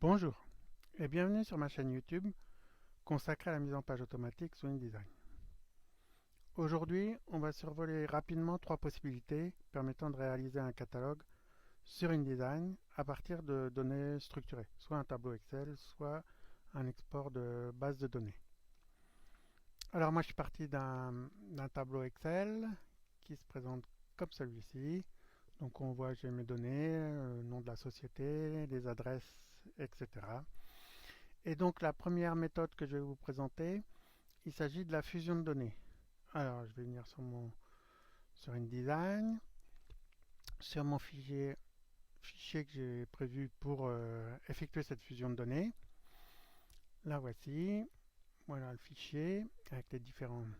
Bonjour et bienvenue sur ma chaîne YouTube consacrée à la mise en page automatique sous InDesign. Aujourd'hui, on va survoler rapidement trois possibilités permettant de réaliser un catalogue sur InDesign à partir de données structurées, soit un tableau Excel, soit un export de base de données. Alors moi je suis parti d'un tableau Excel qui se présente comme celui-ci. Donc on voit j'ai mes données, nom de la société, les adresses, etc. Et donc la première méthode que je vais vous présenter, il s'agit de la fusion de données. Alors je vais venir sur InDesign, sur mon fichier que j'ai prévu pour effectuer cette fusion de données. Là voici, voilà le fichier avec les différentes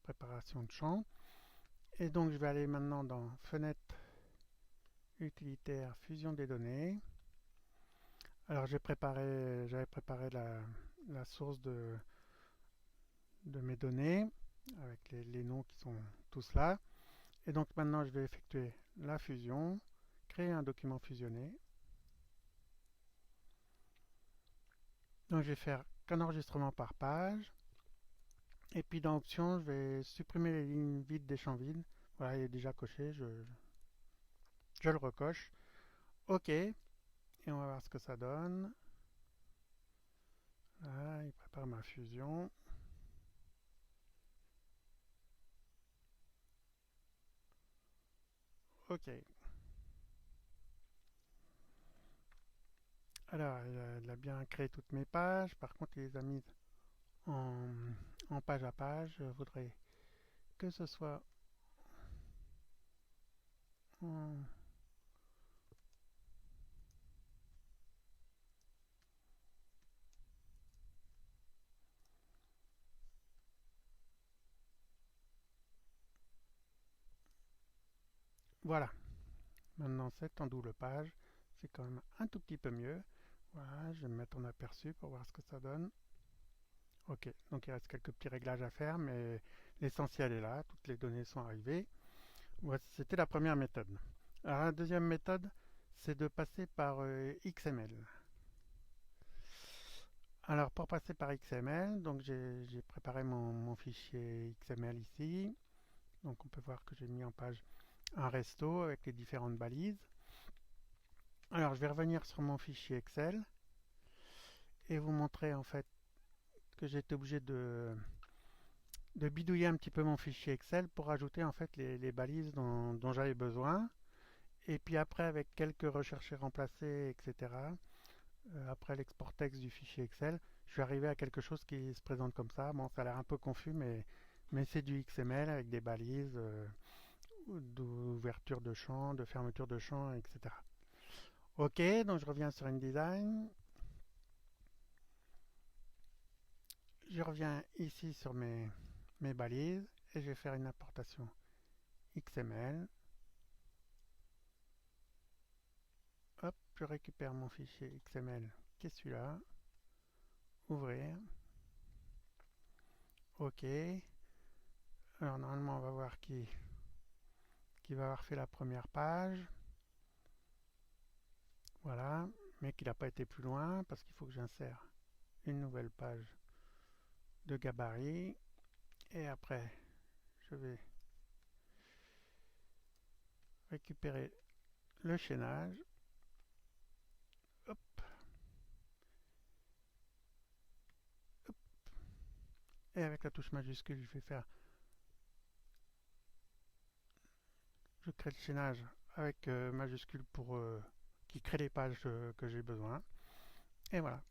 préparations de champs. Et donc je vais aller maintenant dans Fenêtre utilitaire fusion des données. Alors j'avais préparé la source de mes données avec les noms qui sont tous là. Et donc maintenant je vais effectuer la fusion, créer un document fusionné. Donc je vais faire qu'un enregistrement par page. Et puis dans Options, je vais supprimer les lignes vides des champs vides. Voilà, il est déjà coché, je le recoche. OK, et on va voir ce que ça donne. Là, il prépare ma fusion. OK. Alors, il a bien créé toutes mes pages. Par contre, il les a mises en, en page à page. Je voudrais que ce soit en... Voilà. Maintenant, c'est en double page. C'est quand même un tout petit peu mieux. Voilà, je vais me mettre en aperçu pour voir ce que ça donne. Ok, donc il reste quelques petits réglages à faire, mais l'essentiel est là. Toutes les données sont arrivées. Voici, c'était la première méthode. Alors, la deuxième méthode, c'est de passer par XML. Alors, pour passer par XML, donc j'ai préparé mon fichier XML ici. Donc, on peut voir que j'ai mis en page un resto avec les différentes balises. Alors, je vais revenir sur mon fichier Excel et vous montrer en fait que j'ai été obligé de bidouiller un petit peu mon fichier Excel pour ajouter en fait les balises dont j'avais besoin. Et puis après, avec quelques recherches et remplacés, etc., après l'export texte du fichier Excel, je suis arrivé à quelque chose qui se présente comme ça. Bon, ça a l'air un peu confus, mais c'est du XML avec des balises d'ouverture de champ, de fermeture de champ, etc. Ok, donc je reviens sur InDesign. Je reviens ici sur mes balises et je vais faire une importation XML. Hop, je récupère mon fichier XML qui est celui-là. Ouvrir. OK. Alors normalement on va voir qui va avoir fait la première page. Voilà. Mais qu'il n'a pas été plus loin parce qu'il faut que j'insère une nouvelle page de gabarit. Et après, je vais récupérer le chaînage. Hop, hop. Et avec la touche majuscule, je crée le chaînage avec majuscule pour qui crée les pages que j'ai besoin. Et voilà.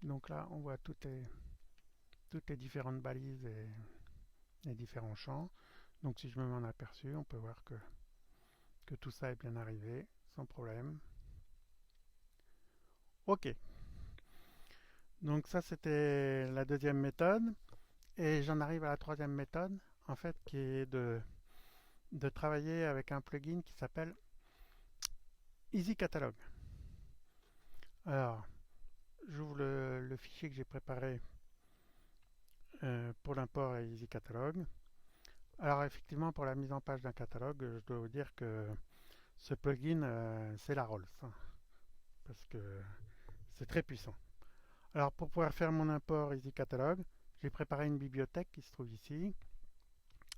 Donc là, on voit toutes les différentes balises et les différents champs. Donc si je me mets en aperçu, on peut voir que tout ça est bien arrivé, sans problème. Ok. Donc ça, c'était la deuxième méthode. Et j'en arrive à la troisième méthode, en fait, qui est de travailler avec un plugin qui s'appelle Easy Catalog. Alors, j'ouvre le fichier que j'ai préparé pour l'import à Easy Catalog. Alors effectivement, pour la mise en page d'un catalogue, je dois vous dire que ce plugin, c'est la Rolls, hein, parce que C'est très puissant. Alors pour pouvoir faire mon import Easy Catalog, j'ai préparé une bibliothèque qui se trouve ici.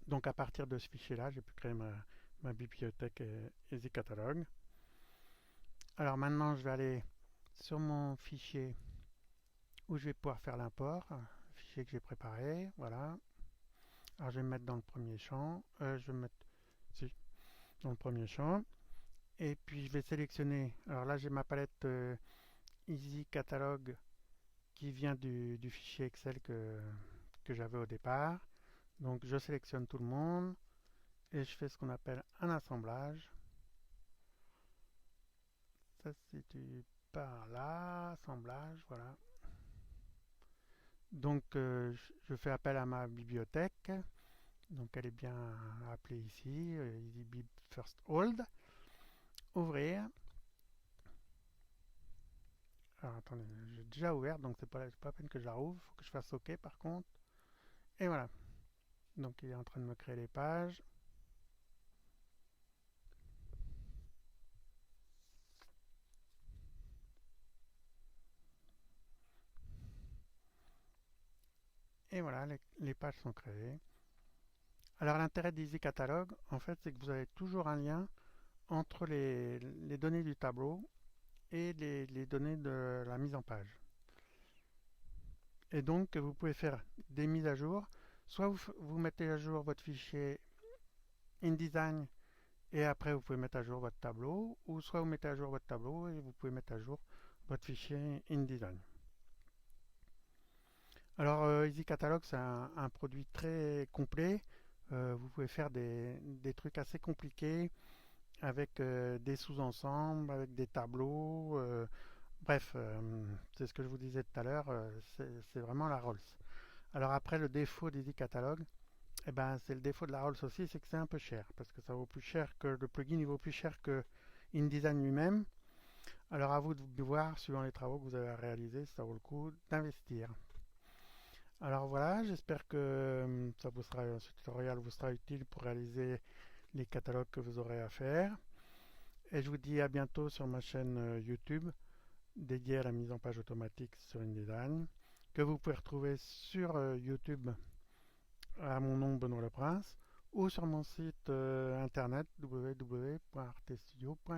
Donc à partir de ce fichier-là, j'ai pu créer ma bibliothèque Easy Catalog. Alors maintenant, je vais aller sur mon fichier où je vais pouvoir faire l'import, le fichier que j'ai préparé, voilà. Alors je vais me mettre dans le premier champ, je vais me mettre si, dans le premier champ, et puis je vais sélectionner, alors là j'ai ma palette Easy Catalog qui vient du fichier Excel que j'avais au départ. Donc je sélectionne tout le monde et je fais ce qu'on appelle un assemblage. Ça se situe par là, assemblage, voilà. Donc je fais appel à ma bibliothèque. Donc elle est bien appelée ici, EasyBib First Hold. Ouvrir. Alors attendez, j'ai déjà ouvert, donc c'est pas la peine que je la rouvre. Il faut que je fasse OK par contre. Et voilà. Donc il est en train de me créer les pages. Et voilà, les pages sont créées. Alors l'intérêt d'Easy Catalog, en fait, c'est que vous avez toujours un lien entre les données du tableau et les données de la mise en page. Et donc, vous pouvez faire des mises à jour. Soit vous mettez à jour votre fichier InDesign et après vous pouvez mettre à jour votre tableau, ou soit vous mettez à jour votre tableau et vous pouvez mettre à jour votre fichier InDesign. Alors, Easy Catalog, c'est un produit très complet. Vous pouvez faire des trucs assez compliqués avec des sous-ensembles, avec des tableaux. Bref, c'est ce que je vous disais tout à l'heure, c'est vraiment la Rolls. Alors après, le défaut d'Easy Catalog, eh ben, c'est le défaut de la Rolls aussi, c'est que c'est un peu cher, parce que ça vaut plus cher que le plugin, il vaut plus cher que InDesign lui-même. Alors à vous de voir, suivant les travaux que vous avez à réaliser, si ça vaut le coup d'investir. Alors voilà, j'espère que ce tutoriel vous sera utile pour réaliser les catalogues que vous aurez à faire. Et je vous dis à bientôt sur ma chaîne YouTube dédiée à la mise en page automatique sur InDesign, que vous pouvez retrouver sur YouTube à mon nom Benoît Le Prince ou sur mon site internet www.artstudio.fr.